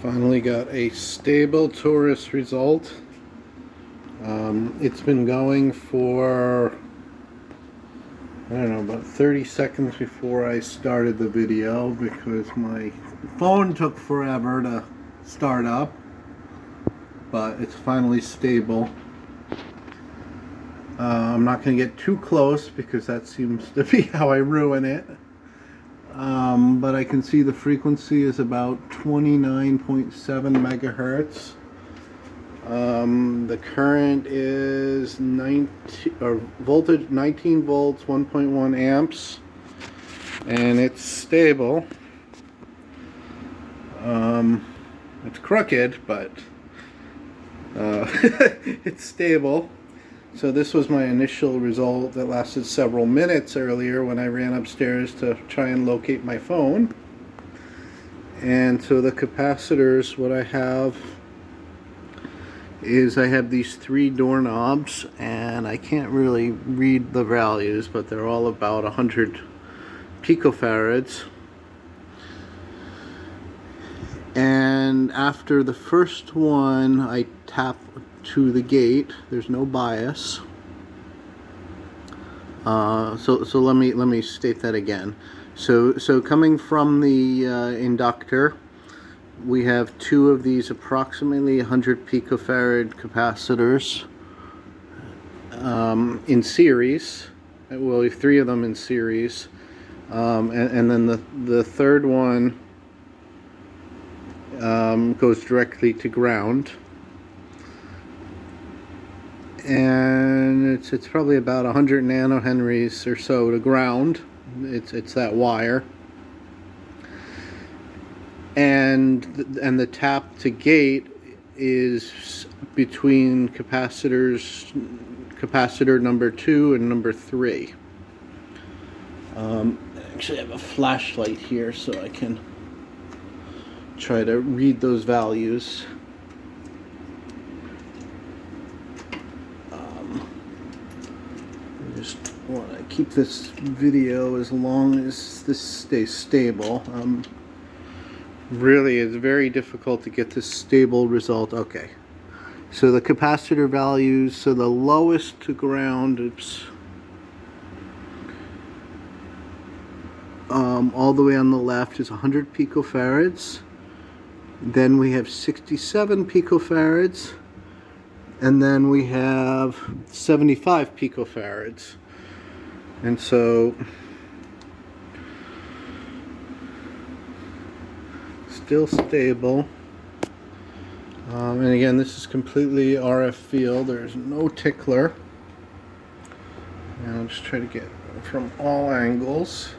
Finally got a stable torus result. It's been going for, I don't know, about 30 seconds before I started the video because my phone took forever to start up, but it's finally stable. I'm not going to get too close because that seems to be how I ruin it. But I can see the frequency is about 29.7 megahertz. The current is 19 volts, 1.1 amps, and it's stable. It's crooked, but it's stable. So this was my initial result that lasted several minutes earlier when I ran upstairs to try and locate my phone. And so the capacitors, what I have is I have these 3 doorknobs, and I can't really read the values, but they're all about 100 picofarads. And after the first one, I tap to the gate. There's no bias. So let me state that again. So coming from the inductor, we have 2 of these approximately 100 picofarad capacitors in series. Well, we have 3 of them in series, and then the third one goes directly to ground. And it's probably about 100 nanohenries or so to ground. It's that wire. And the tap to gate is between capacitor number 2 and number 3. Actually, I have a flashlight here so I can try to read those values. I just want to keep this video as long as this stays stable. Really, it's very difficult to get this stable result. Okay, so the capacitor values, so the lowest to ground, all the way on the left is 100 picofarads. Then we have 67 picofarads. And then we have 75 picofarads. And so still stable. And again, this is completely RF field. There's no tickler. And I'll just try to get from all angles.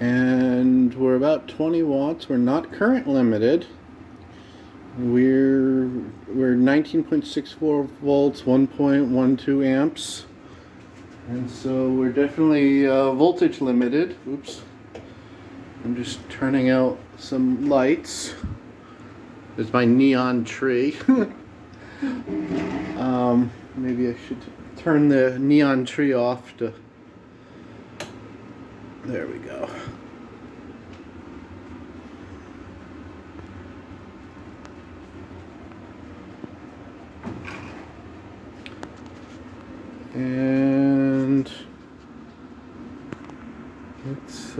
And we're about 20 watts. We're not current limited. We're 19.64 volts, 1.12 amps. And so we're definitely voltage limited. Oops. I'm just turning out some lights. There's my neon tree. Maybe I should turn the neon tree off to... There we go. And it's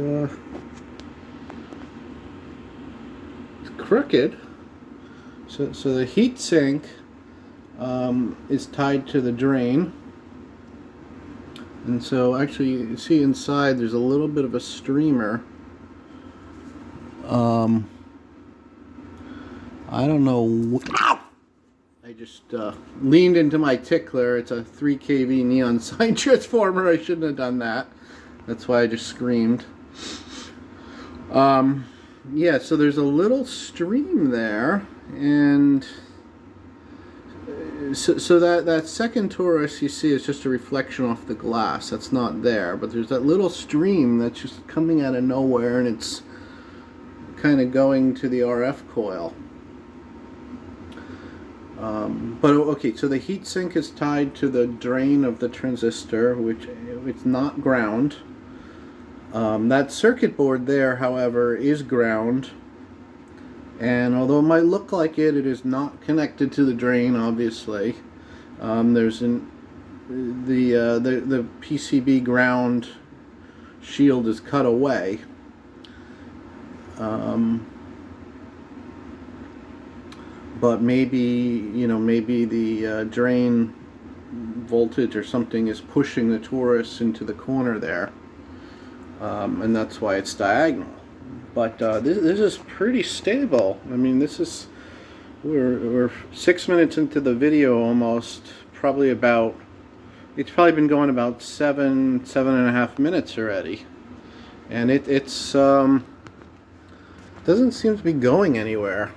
crooked. So the heat sink is tied to the drain. And so actually you see inside there's a little bit of a streamer. I don't know. I just leaned into my tickler. It's a 3 kV neon sign transformer. I shouldn't have done that. That's why I just screamed. Yeah, so there's a little stream there, and so that second torus you see is just a reflection off the glass. That's not there, but there's that little stream that's just coming out of nowhere, and it's kind of going to the RF coil. But okay, so the heat sink is tied to the drain of the transistor, which it's not ground. That circuit board there, however, is ground. And although it might look like it is not connected to the drain, obviously. There's the PCB ground shield is cut away. But maybe, maybe the drain voltage or something is pushing the torus into the corner there. And that's why it's diagonal. But this is pretty stable. I mean, we're 6 minutes into the video almost. It's probably been going about 7.5 minutes already. And it's doesn't seem to be going anywhere.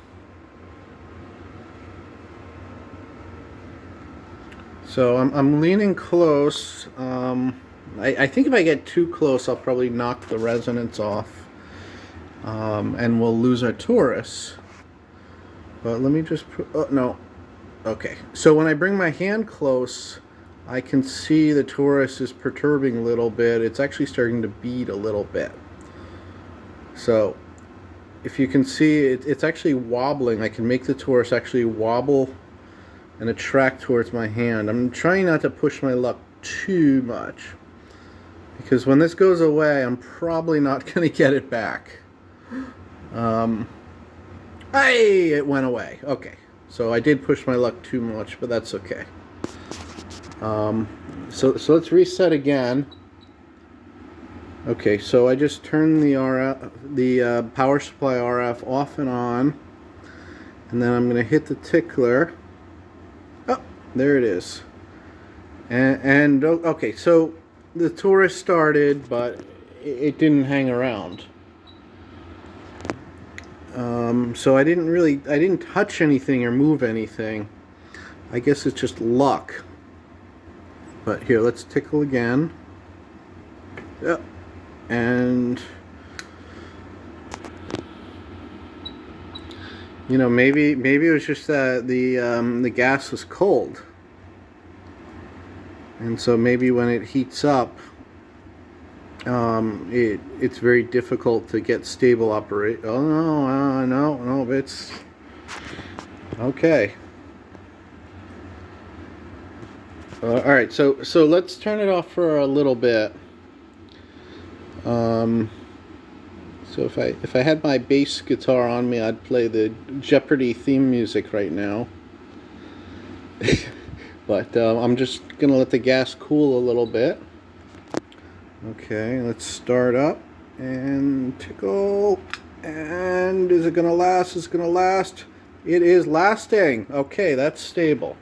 So I'm leaning close. I think if I get too close, I'll probably knock the resonance off, and we'll lose our torus. But let me just oh no, okay. So when I bring my hand close, I can see the torus is perturbing a little bit. It's actually starting to beat a little bit. So if you can see, it's actually wobbling. I can make the torus actually wobble and attract towards my hand. I'm trying not to push my luck too much, because when this goes away, I'm probably not going to get it back. Hey, it went away. Okay, so I did push my luck too much, but that's okay. So let's reset again. Okay, so I just turned the power supply RF off and on, and then I'm going to hit the tickler. Oh, there it is. And okay, so the torus started, but it didn't hang around. So I didn't touch anything or move anything. I guess it's just luck. But here, let's tickle again. Yep. And maybe it was just that the gas was cold, and so maybe when it heats up, it's very difficult to get stable operate. Oh no, it's okay. All right, so let's turn it off for a little bit. So if I had my bass guitar on me, I'd play the Jeopardy theme music right now. But I'm just gonna let the gas cool a little bit. Okay, let's start up and tickle. And is it gonna last? Is it gonna last? It is lasting. Okay, that's stable.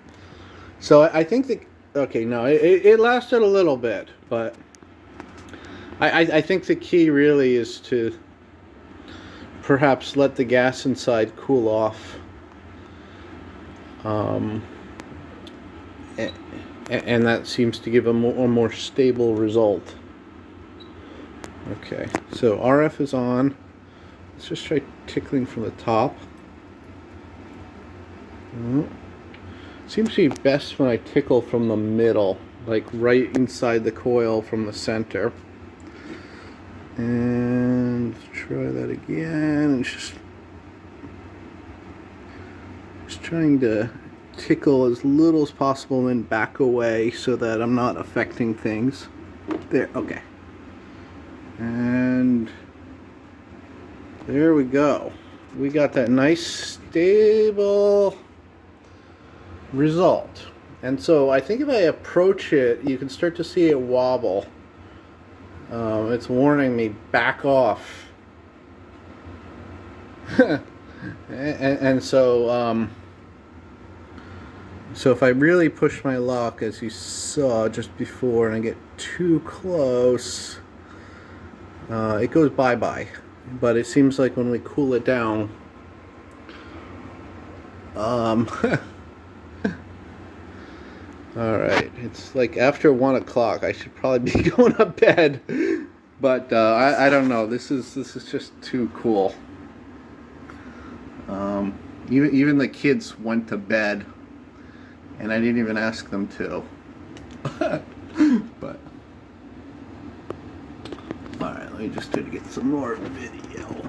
So I think okay, no, it lasted a little bit, but I think the key really is to perhaps let the gas inside cool off, and that seems to give a more stable result. Okay, so RF is on. Let's just try tickling from the top. Seems to be best when I tickle from the middle, like right inside the coil from the center. And let's try that again. And just trying to tickle as little as possible and then back away so that I'm not affecting things. There, okay. And there we go. We got that nice stable result. And so I think if I approach it, you can start to see it wobble. It's warning me, back off. and so if I really push my luck, as you saw just before, and I get too close, it goes bye-bye. But it seems like when we cool it down, alright, it's like after 1 o'clock. I should probably be going to bed, but I don't know. This is just too cool. Even the kids went to bed. And I didn't even ask them to. But alright, let me just try to get some more video.